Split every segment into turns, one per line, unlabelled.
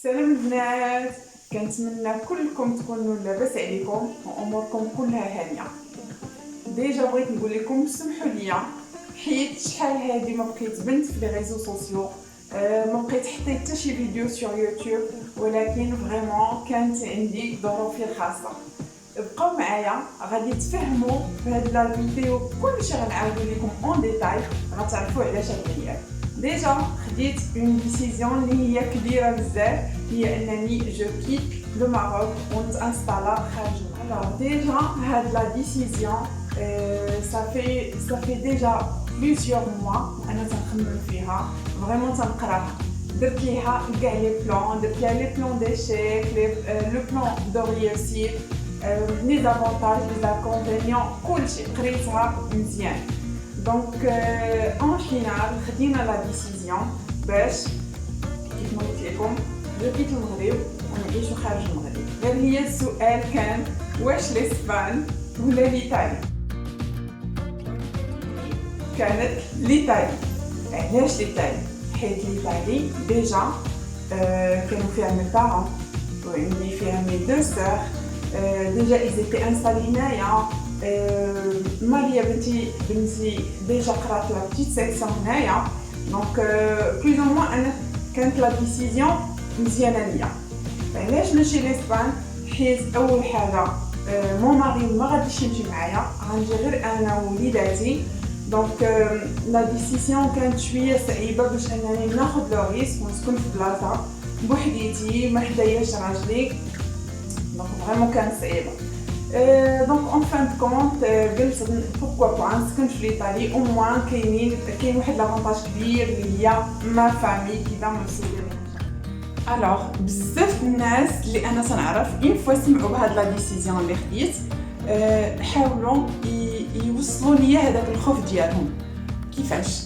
سلام البنات، كنتمنى كلكم تكونوا لاباس عليكم واموركم كلها هانيه. ديجا بغيت نقول لكم سمحوا لي حيت شحال هادي ما بقيت بنت في لي ريزو سوسيو، ما بقيت حطيت حتى شي فيديو سور يوتيوب، ولكن فريمون كانت عندي ظروفي الخاصه. بقاو معايا غادي تفهموا في هاد لا فيديو كلشي غنعاودو لكم اون ديتاي، غتعرفوا علاش هاد الغياب. ديجا خديت اون ديسيزيون اللي هي كبيره بزاف، هي انني جو كيت لو ماروك ونتانستالا خارج. Alors déjà هاد لا ديسيزيون ça fait déjà plusieurs mois انا تنخمم فيها، فريمون تنقراها، درت ليها كاع لي بلان، درت ليها لي بلان ديشيك، لو بلان دو ريوسير، لي زافونتاج لي زانكونفينيون، كلشي قريتها مزيان. دونك اون فينال خدينا لا ديسيزيون باش كيف ما قلت لكم جو كيت المغرب ونعيشو خارج المغرب. غير هي السؤال كان واش لاسبان ولا ليطالي؟ كانت ليطالي. علاش ليطالي؟ حيت ليطالي ديجا كانوا فيها مي بارون وعندي فيها مي دو سور، ديجا ايزيتي انستالي هنايا. ماريا بنتي ديجا قرات لا بتيت سيكسيون هنايا، دونك بلوز او موان انا كانت لا ديسيزيون مزيانه ليا. علاش ماشي لاسبان؟ حيت اول حاجه مون ماري ما غاديش يمشي معايا، غنجي غير انا ووليداتي، دونك لا ديسيزيون كانت شويه صعيبه باش انني ناخذ لو ريسك ونسكن في بلاصه بوحديتي ما حداياش راجلي، دونك فريمون كانت صعيبه. دونك اون فان دو كونت قلت بوركوا با نسكن في ليطالي، او موان كاين واحد لافونتاج كبير اللي هي ما فامي كذا ما مسولين. الوغ بزاف الناس اللي انا تنعرف اون فوا سمعوا بهاد لا ديسيزيون اللي خديت، حاولوا يوصلوا لي هذاك الخوف ديالهم. كيفاش؟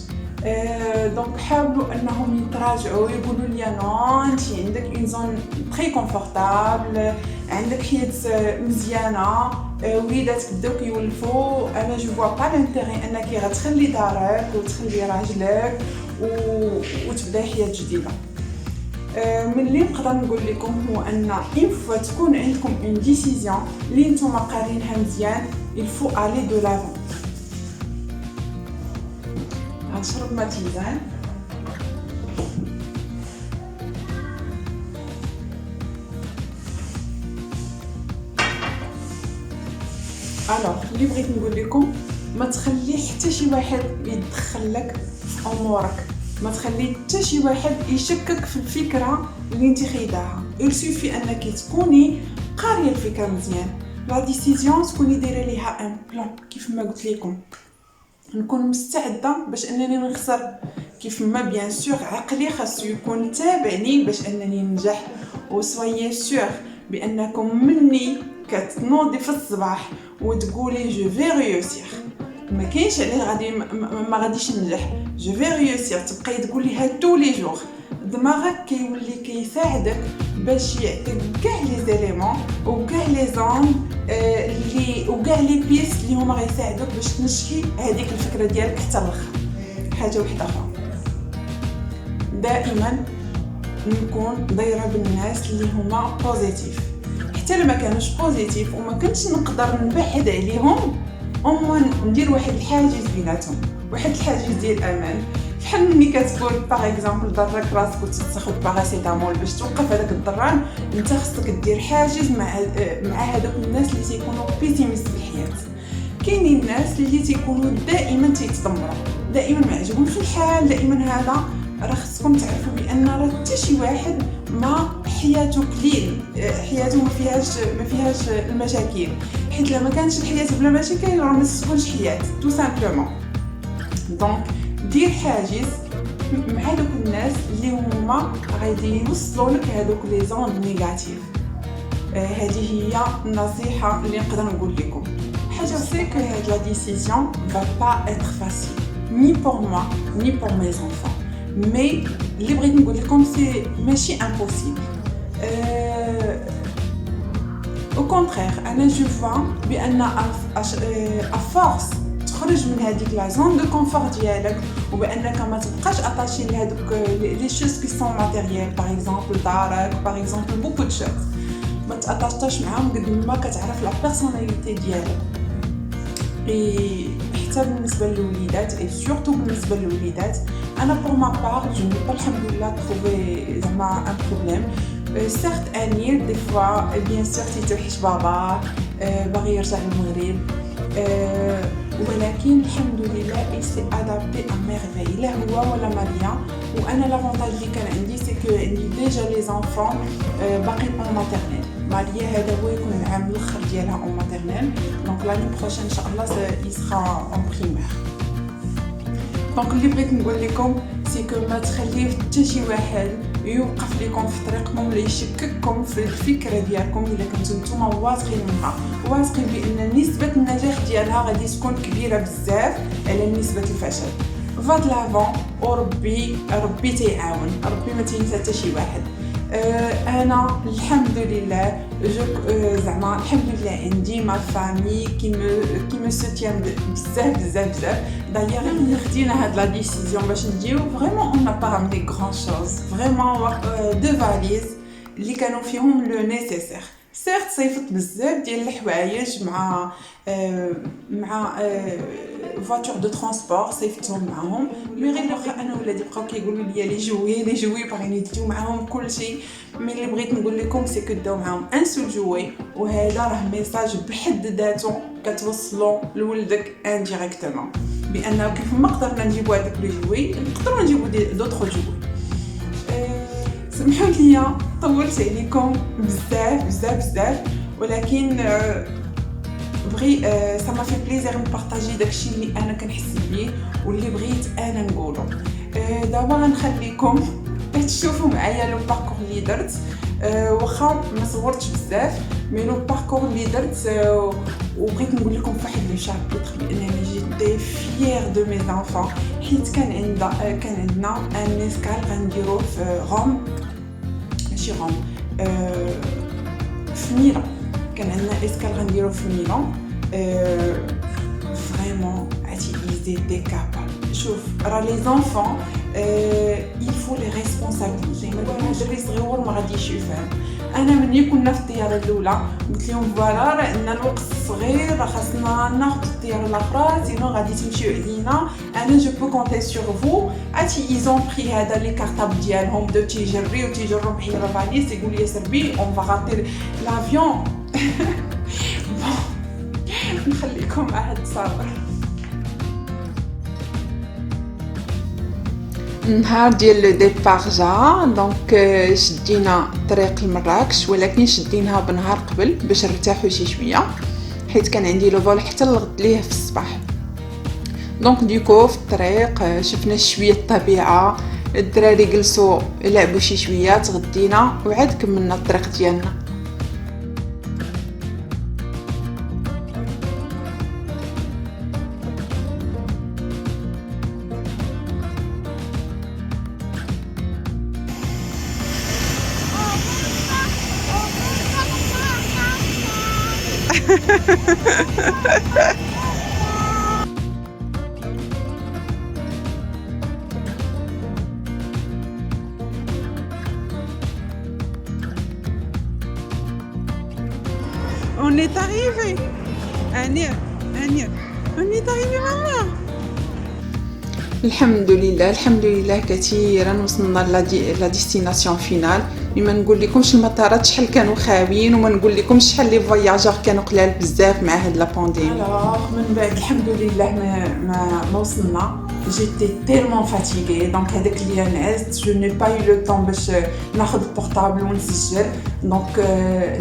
دونك حاولوا انهم يتراجعوا، يقولوا لي نو انت عندك اون زون تري كونفورطابل، عندك حياه مزيانه، وليداتك بداو كيولفوا، انا جو فوا با لانتيري انك غتخلي دارك وتخلي راجلك وتبداي حياه جديده. من اللي نقدر نقول لكم هو ان اون فوا تكون عندكم اون ديسيزيون اللي نتوما قارينها مزيان، il faut aller de l'avant. غنشرب ما تيزان. الوغ اللي بغيت نقول لكم ما تخلي حتى شي واحد يدخل لك في امورك، ما تخلي حتى شي واحد يشكك في الفكره اللي انت خيداها. يلسوفي انك تكوني قاريه الفكره مزيان، لا ديسيزيون تكوني دايره ليها ان بلان كيف ما قلت لكم، نكون مستعده باش انني نخسر، كيف ما بيان سور عقلي خاصو يكون تابعني باش انني ننجح. وسويي سور بانكم مني كتنوضي في الصباح وتقولي جو في ريوسير، ما كاينش عليه غادي ما غاديش ننجح، جو في ريوسير تبقاي تقوليها تو لي جور، دماغك كيولي كيساعدك باش يعطيك كاع لي زيليمون وكاع لي زون اللي وكاع لي بيس اللي هما غيساعدوك باش تنشي هذيك الفكره ديالك حتى الاخر. حاجه واحده اخرى، دائما نكون دايره بالناس اللي هما بوزيتيف، حتى لما كانوش بوزيتيف وما كنتش نقدر نبعد عليهم، اوموان ندير واحد الحاجز بيناتهم، واحد الحاجز ديال الامان. بحال ملي كتقول باغ اكزومبل ضرك راسك وتاخذ باراسيتامول باش توقف هذاك الضران، انت خصك دير حاجز مع هذوك الناس اللي تيكونوا بيسيميست في الحياه. كاينين الناس اللي تيكونوا دائما تيتدمروا، دائما ما عجبهمش الحال، دائما هذا راه خصكم تعرفوا بان راه حتى شي واحد ما حياته قليل، حياته ما فيهاش المشاكل، حيت لما كانتش الحياه بلا مشاكل راه ما تسكنش حياه تو سامبلومون. دونك دير حاجز مع دوك الناس اللي هما غادي يوصلوا لك هذوك لي زون نيجاتيف. هذه هي النصيحه اللي نقدر نقول لكم. حاجه سي كو هاد لا ديسيزيون va pas être facile ni pour moi ni pour mes enfants, mais اللي بغيت نقول لكم سي ماشي impossible. au contraire انا جو فوا بان à force تخرج من هذيك لا زون دو كونفور ديالك وبانك ما تبقاش اتاشي لهذوك لي شوز كي سون ماتيريال باغ اكزومبل دارك باغ اكزومبل بوكو دو شوز ما تاتاشاش معاهم قد ما كتعرف لا بيرسوناليتي ديالك. حتى بالنسبه للوليدات اي سورتو بالنسبه للوليدات انا بور ما بار جو ني با الحمد لله تروفي زعما ان بروبليم. سيرت انيل دي فوا بيان سور تيتوحش بابا باغي يرجع للمغرب ولكن الحمد لله il s'est adapté à merveille لا هو ولا ماريا. وانا لافونتاج اللي كان عندي سي كو عندي ديجا لي زانفون باقيين اون ماتيرنيل. ماريا هذا هو يكون العام الاخر ديالها اون ماتيرنيل دونك لاني بروشين ان شاء الله يسخا اون بريمير. دونك اللي بغيت نقول لكم سي كو ما تخليو حتى شي واحد يوقف لكم في طريقكم ولا يشكككم في الفكره ديالكم الا كنتو نتوما واثقين منها واثقين بان نسبه النجاح ديالها غادي تكون كبيره بزاف على نسبه الفشل. فاد لافون وربي تيعاون ربي ما تينسى حتى شي واحد. انا الحمد لله زعما الحمد لله عندي ما فامي كي مو سوتيان بزاف. دايوغ ملي خدينا هاد لا ديسيزيون باش نجيو فريمون اون نا با رامني غران شوز فريمون دو فاليز اللي كانوا فيهم لو نيسيسير. سيرت صيفط بزاف ديال الحوايج مع فواتور دو ترونسبور صيفطهم معاهم مي غير لو انا ولادي بقاو كيقولوا لي لي جوي باغيين يديو معاهم كلشي. مي اللي بغيت نقول لكم سي كو داو معاهم ان سول جوي وهذا راه ميساج بحد ذاته كتوصلوا لولدك انديريكتومون بانه كيف ما قدرنا نجيبوا هذاك لو جوي نقدروا نجيبوا دوطخ جوي. سمحوا لي طولت عليكم بزاف ولكن بغي ça m'a fait plaisir نبارطاجي داكشي اللي انا كنحس بيه واللي بغيت انا نقوله. دابا غنخليكم تشوفوا معايا لو باركور اللي درت واخا ما صورتش بزاف مي لو باركور اللي درت وبغيت نقول لكم فواحد لو شابيتر بانني جيتي فيير دو مي زانفون حيت كان عندنا ان اسكال غنديرو في روم ماشي روم في ميلان. كان عندنا اسكال غنديرو في ميلان فريمون عرفتي ايزي كابابل. شوف راه لي زانفون il faut les responsabiliser. ما دري صغيور ما غاديش يفهم. انا ملي كنا في الطياره الاولى قلت لهم فوالا راه عندنا الوقت صغير راه خاصنا ناخذ الطياره الاخرى سينو غادي تمشيو علينا. انا جو بو كونتي سور فو. عرفتي ايزون بري هذا لي كارطابل ديالهم بداو تيجريو معايا لا فاليز يقول لي سربي اون فا غاتي لافيون. نخليكم مع هاد الصبر. النهار ديال لو ديبار جا دونك شدينا طريق لمراكش ولكن شديناها بنهار قبل باش نرتاحوا شي شويه حيت كان عندي لو فول حتى الغد ليه في الصباح. دونك ديكو في الطريق شفنا شويه الطبيعه الدراري جلسوا لعبوا شي شويه تغدينا وعاد كملنا الطريق ديالنا. On est arrivé. Anir. On est arrivé maman. الحمد لله كثيرا وصلنا لا ديستيناسيون فينال. ما نقول لكمش المطارات شحال كانوا خاويين وما نقول لكمش شحال لي فواياجور كانوا قلال بزاف مع هاد لا بانديمي. من بعد الحمد لله ما وصلنا جيتي تيرمون فاتيغي دونك هذاك اللي نعست جو ني با يو لو طون باش ناخذ البورطابل ونسجل دونك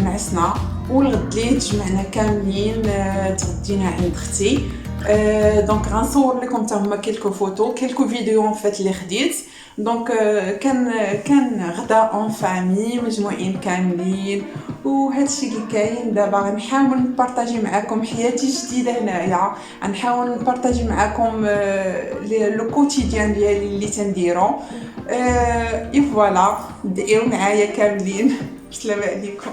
نعسنا والغد ليه تجمعنا كاملين تغدينا عند اختي. دونك غنصور لكم حتى هما كيلكو فوتو كيلكو فيديو ان فيت اللي خديت. دونك كان غدا اون فامي مجموعين كاملين وهادشي اللي كاين. دابا غنحاول نبارطاجي معكم حياتي الجديده هنايا غنحاول نبارطاجي معكم لو كوتيديان ديالي اللي تنديرو اي فوالا دعيو معايا كاملين. السلام عليكم.